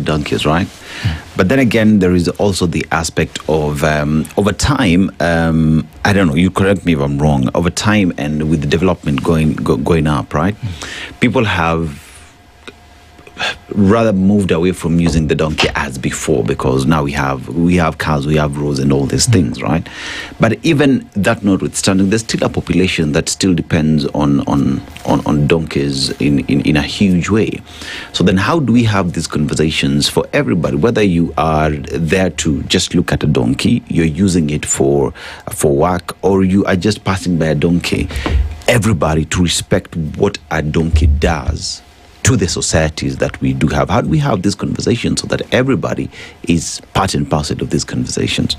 donkeys, right? But then again, there is also the aspect of over time. I don't know. You correct me if I'm wrong. Over time, and with the development going up, right? People have rather moved away from using the donkey as before, because now we have cows, we have roads and all these things, right? But even that notwithstanding, there's still a population that still depends on donkeys in a huge way. So then how do we have these conversations for everybody, whether you are there to just look at a donkey, you're using it for work, or you are just passing by a donkey, everybody to respect what a donkey does to the societies that we do have? How do we have this conversation so that everybody is part and parcel of these conversations?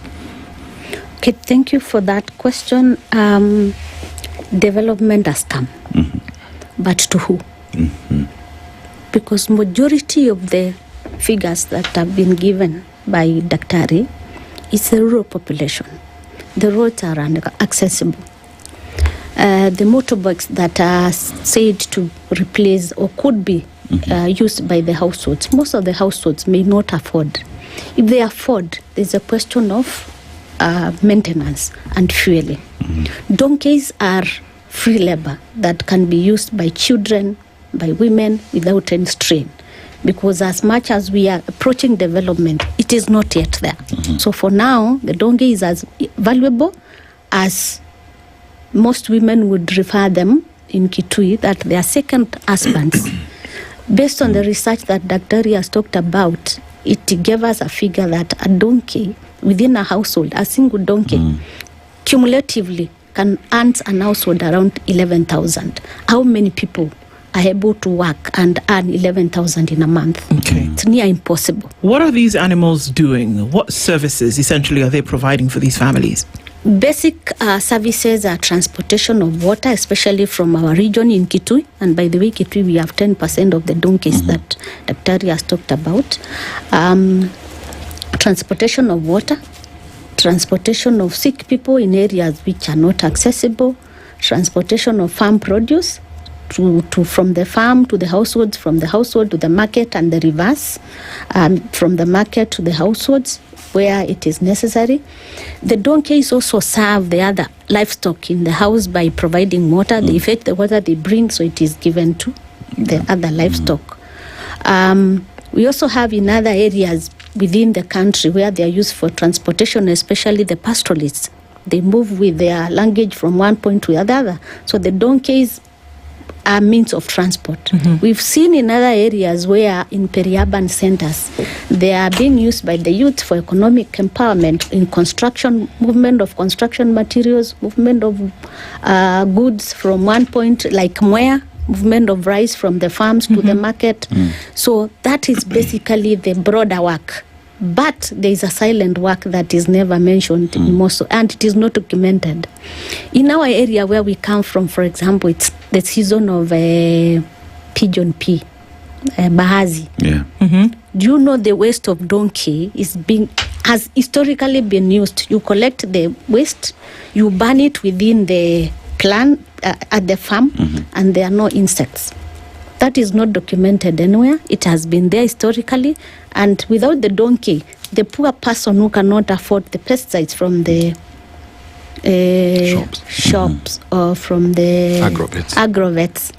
Okay, thank you for that question. Development has come, but to who? Because majority of the figures that have been given by Daktari is the rural population. The roads are inaccessible. The motorbikes that are said to replace or could be used by the households, most of the households may not afford. If they afford, there's a question of maintenance and fueling. Donkeys are free labor that can be used by children, by women without any strain. Because as much as we are approaching development, it is not yet there. So for now, the donkey is as valuable as most women would refer them in Kitui, that they are second husbands. Based on the research that Dr. has talked about, it gave us a figure that a donkey within a household, a single donkey, cumulatively can earn an household around 11,000. How many people are able to work and earn 11,000 in a month? Okay. It's near impossible. What are these animals doing? What services essentially are they providing for these families? Basic services are transportation of water, especially from our region in Kitui. And by the way, Kitui, we have 10% of the donkeys that Dr. has talked about. Transportation of water, transportation of sick people in areas which are not accessible, transportation of farm produce from the farm to the households, from the household to the market and the reverse, from the market to the households where it is necessary. The donkeys also serve the other livestock in the house by providing water. They fetch the water they bring, so it is given to the other livestock. We also have in other areas within the country where they are used for transportation, especially the pastoralists. They move with their luggage from one point to the other. So the donkeys are means of transport. We've seen in other areas where in peri-urban centers, they are being used by the youth for economic empowerment in construction, movement of construction materials, movement of goods from one point, like Mwea, movement of rice from the farms to the market. So that is basically the broader work. But there is a silent work that is never mentioned in most, and it is not documented. In our area where we come from, for example, it's the season of pigeon pea, Bahazi. Yeah. Do you know the waste of donkey has historically been used? You collect the waste, you burn it within the plant at the farm, and there are no insects. That is not documented anywhere. It has been there historically. And without the donkey, the poor person who cannot afford the pesticides from the shops or from the agrovets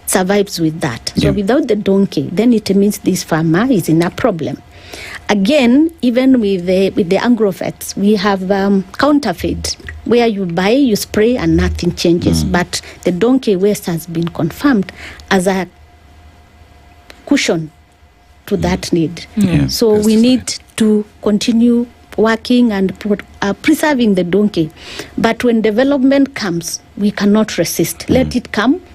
survives with that. So without the donkey, then it means this farmer is in a problem. Again, even with the agrovets, we have counterfeit, where you buy, you spray, and nothing changes. But the donkey waste has been confirmed as a cushion to that need. So we need to continue working and preserving the donkey. But when development comes, we cannot resist. Let it come.